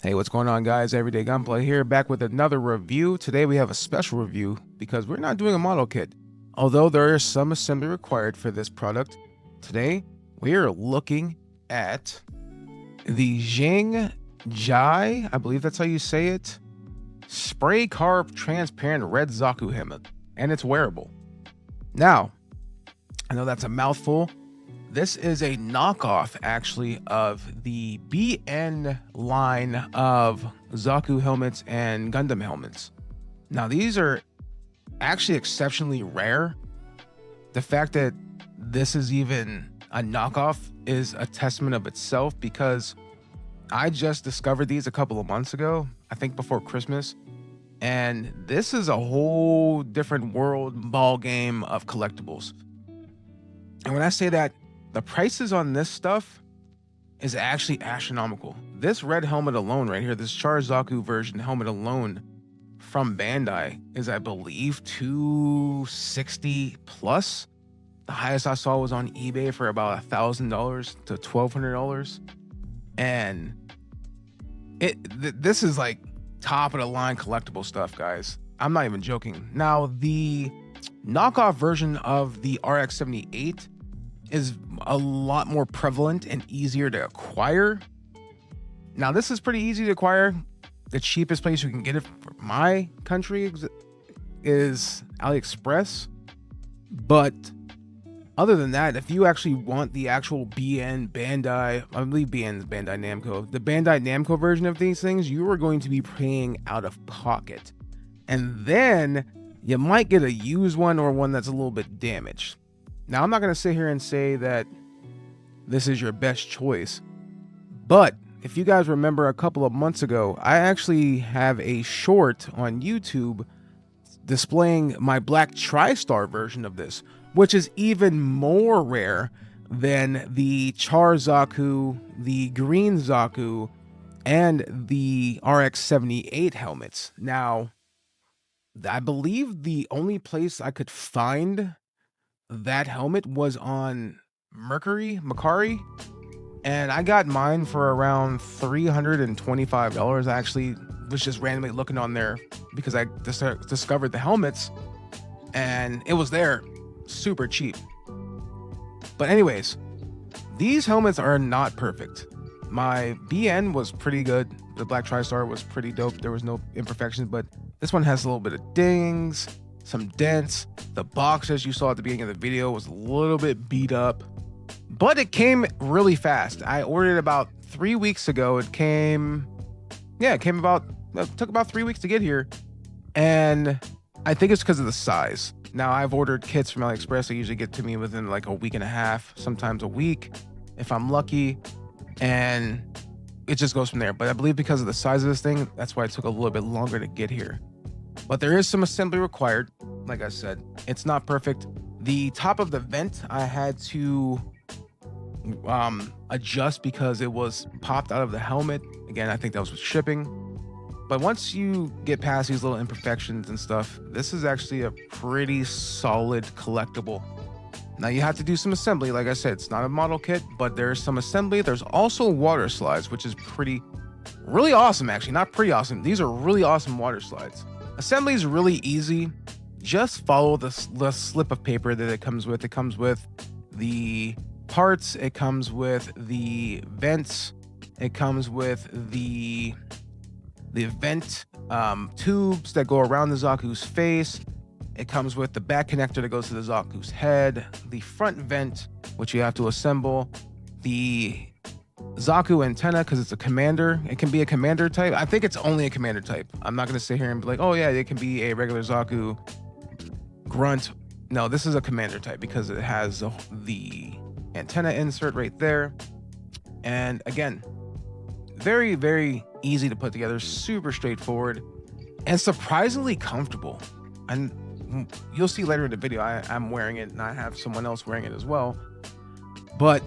Hey, what's going on, guys? Everyday Gunpla here, back with another review. Today we have a special review because we're not doing a model kit. Although there is some assembly required for this product, today we are looking at the XingJie, I believe that's how you say it, spray carb transparent red Zaku helmet, and it's wearable. Now, I know that's a mouthful. This is a knockoff, actually, of the BN line of Zaku helmets and Gundam helmets. Now, these are actually exceptionally rare. The fact that this is even a knockoff is a testament of itself, because I just discovered these a couple of months ago, I think before Christmas, and this is a whole different world ball game of collectibles. And when I say that, the prices on this stuff is actually astronomical. This red helmet alone right here, this Char Zaku version helmet alone from Bandai is, I believe, $260 plus. The highest I saw was on eBay for about $1,000 to $1,200. And this is like top of the line collectible stuff, guys. I'm not even joking. Now, the knockoff version of the RX-78 is a lot more prevalent and easier to acquire. Now, this is pretty easy to acquire. The cheapest place you can get it for my country is AliExpress. But other than that, if you actually want the actual Bandai, I believe BN is Bandai Namco, the Bandai Namco version of these things, you are going to be paying out of pocket. And then you might get a used one or one that's a little bit damaged. Now, I'm not going to sit here and say that this is your best choice, but if you guys remember a couple of months ago, I actually have a short on YouTube displaying my black TriStar version of this, which is even more rare than the Char Zaku, the green Zaku, and the RX-78 helmets. Now, I believe the only place I could find that helmet was on Mercari, and I got mine for around $325. I actually was just randomly looking on there because I discovered the helmets, and it was there super cheap. But anyways, these helmets are not perfect. My BN was pretty good. The black TriStar was pretty dope. There was no imperfections, but this one has a little bit of dings, some dents. The box, as you saw at the beginning of the video, was a little bit beat up, but it came really fast. I ordered it about 3 weeks ago. It took about 3 weeks to get here, and I think it's because of the size. Now, I've ordered kits from AliExpress. They usually get to me within like a week and a half, sometimes a week if I'm lucky, and it just goes from there. But I believe because of the size of this thing, that's why it took a little bit longer to get here. But there is some assembly required. Like I said, it's not perfect. The top of the vent I had to adjust because it was popped out of the helmet. Again, I think that was with shipping. But once you get past these little imperfections and stuff, this is actually a pretty solid collectible. Now, you have to do some assembly. Like I said, it's not a model kit, but there's some assembly. There's also water slides, which is really awesome, actually. Not pretty awesome. These are really awesome water slides. Assembly is really easy. Just follow the slip of paper that it comes with. It comes with the parts. It comes with the vents. It comes with the vent tubes that go around the Zaku's face. It comes with the back connector that goes to the Zaku's head, the front vent, which you have to assemble, the Zaku antenna, because it's a commander. It can be a commander type. I think it's only a commander type. I'm not going to sit here and be like, oh yeah, it can be a regular Zaku grunt. No, this is a commander type because it has the antenna insert right there. And again, very, very easy to put together, super straightforward, and surprisingly comfortable. And you'll see later in the video, I'm wearing it and I have someone else wearing it as well. But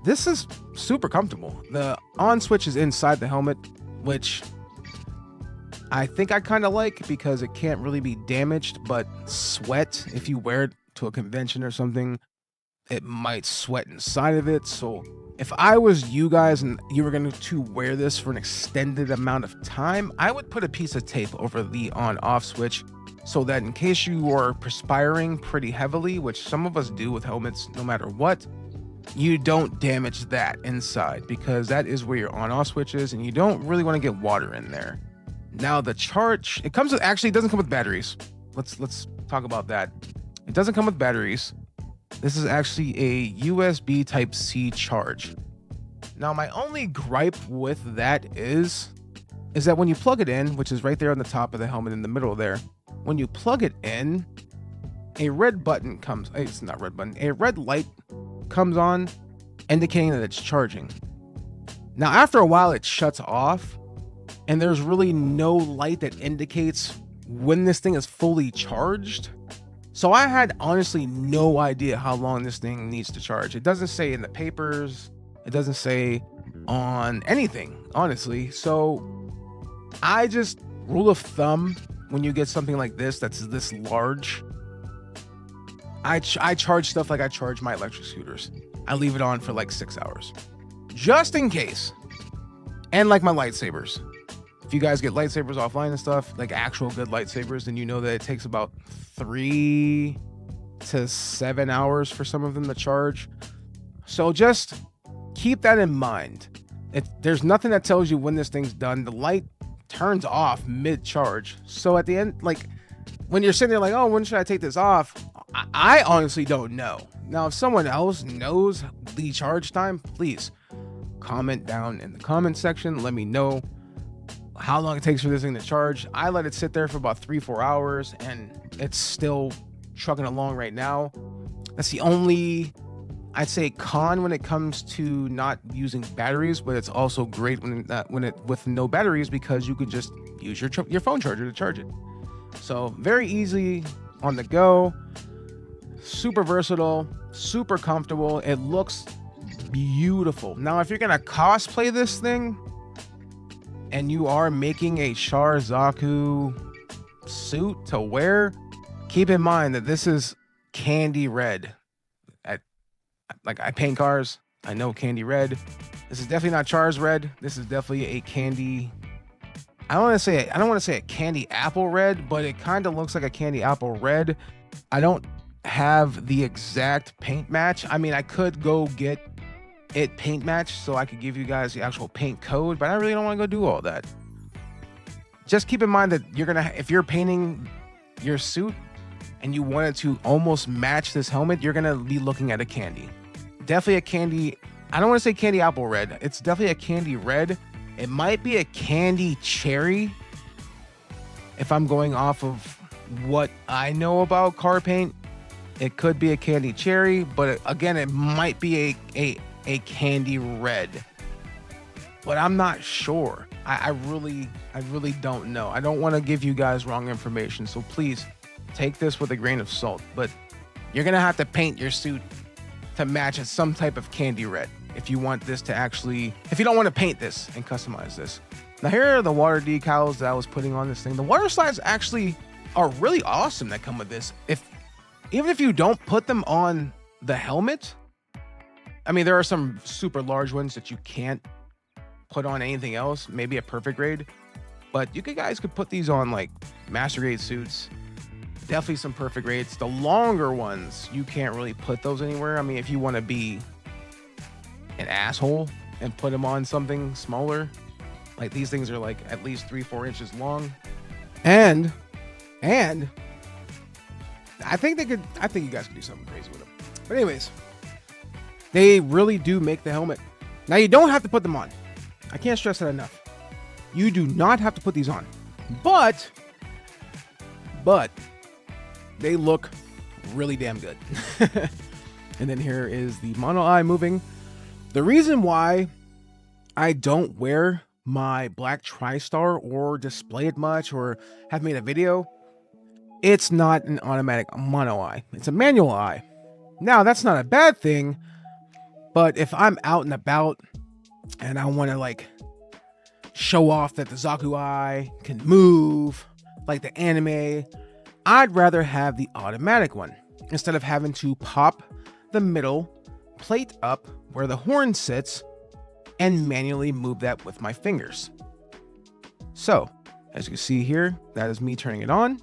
this is super comfortable. The on switch is inside the helmet, which I think I kind of like because it can't really be damaged, but sweat, if you wear it to a convention or something, it might sweat inside of it. So if I was you guys and you were going to wear this for an extended amount of time, I would put a piece of tape over the on-off switch so that in case you are perspiring pretty heavily, which some of us do with helmets no matter what, you don't damage that inside, because that is where your on-off switch is, and you don't really want to get water in there. Now the charge, it comes with, actually it doesn't come with batteries. Let's talk about that. It doesn't come with batteries. This is actually a USB Type-C charge. Now my only gripe with that is that when you plug it in, which is right there on the top of the helmet in the middle there, when you plug it in, a red button comes, it's not red button, a red light comes on indicating that it's charging. Now after a while it shuts off and there's really no light that indicates when this thing is fully charged. So I had honestly no idea how long this thing needs to charge. It doesn't say in the papers, it doesn't say on anything, honestly. So I just, rule of thumb, when you get something like this that's this large, I charge stuff like I charge my electric scooters. I leave it on for like 6 hours, just in case. And like my lightsabers. If you guys get lightsabers offline and stuff, like actual good lightsabers, then you know that it takes about 3 to 7 hours for some of them to charge. So just keep that in mind. There's nothing that tells you when this thing's done. The light turns off mid-charge. So at the end, like when you're sitting there like, oh, when should I take this off? I honestly don't know. Now, if someone else knows the charge time, please comment down in the comment section. Let me know how long it takes for this thing to charge. I let it sit there for about 3-4 hours and it's still trucking along right now. That's the only, I'd say, con when it comes to not using batteries, but it's also great when it with no batteries, because you could just use your phone charger to charge it. So very easy on the go, super versatile, super comfortable. It looks beautiful. Now, if you're gonna cosplay this thing and you are making a Char Zaku suit to wear, keep in mind that this is candy red. I paint cars, I know candy red. This is definitely not Char's red. This is definitely a candy, I don't want to say a candy apple red, but it kind of looks like a candy apple red. I don't have the exact paint match. I mean, I could go get it paint match so I could give you guys the actual paint code, but I really don't want to go do all that. Just keep in mind that if you're painting your suit and you wanted to almost match this helmet, you're gonna be looking at a candy. Definitely a candy, I don't want to say candy apple red. It's definitely a candy red. It might be a candy cherry if I'm going off of what I know about car paint. It could be a candy cherry, but again, it might be a candy red, but I'm not sure. I really don't know. I don't want to give you guys wrong information, so please take this with a grain of salt. But you're gonna have to paint your suit to match some type of candy red if you want this to actually, if you don't want to paint this and customize this. Now here are the water decals that I was putting on this thing. The water slides actually are really awesome that come with this. Even if you don't put them on the helmet, I mean, there are some super large ones that you can't put on anything else, maybe a perfect grade, but you guys could put these on like master grade suits, definitely some perfect grades. The longer ones, you can't really put those anywhere. I mean, if you want to be an asshole and put them on something smaller, like these things are like at least 3-4 inches long, and I think you guys could do something crazy with them. But anyways, they really do make the helmet. Now you don't have to put them on. I can't stress that enough. You do not have to put these on, but they look really damn good. And then here is the mono eye moving. The reason why I don't wear my black TriStar or display it much or have made a video, it's not an automatic mono eye. It's a manual eye. Now, that's not a bad thing, but if I'm out and about and I want to like show off that the Zaku eye can move like the anime, I'd rather have the automatic one instead of having to pop the middle plate up where the horn sits and manually move that with my fingers. So, as you can see here, that is me turning it on.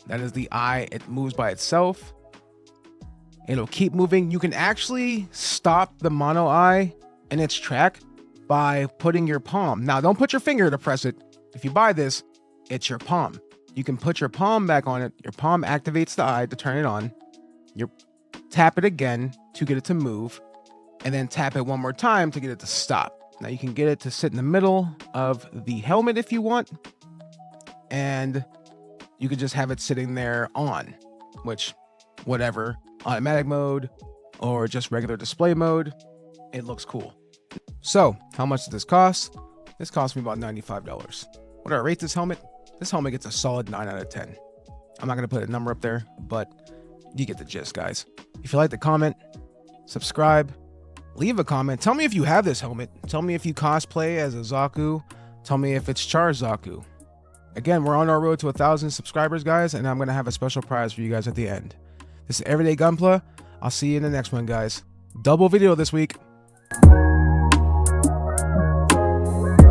That is the eye, it moves by itself. It'll keep moving. You can actually stop the mono eye in its track by putting your palm. Now, don't put your finger to press it. If you buy this, it's your palm. You can put your palm back on it. Your palm activates the eye to turn it on. You tap it again to get it to move, and then tap it one more time to get it to stop. Now you can get it to sit in the middle of the helmet if you want, and you could just have it sitting there on, which, whatever, automatic mode or just regular display mode, it looks cool. So, how much does this cost? This cost me about $95. What do I rate this helmet? This helmet gets a solid 9 out of 10. I'm not going to put a number up there, but you get the gist, guys. If you like the comment, subscribe, leave a comment. Tell me if you have this helmet. Tell me if you cosplay as a Zaku. Tell me if it's Char Zaku. Again, we're on our road to 1,000 subscribers, guys, and I'm going to have a special prize for you guys at the end. This is Everyday Gunpla. I'll see you in the next one, guys. Double video this week.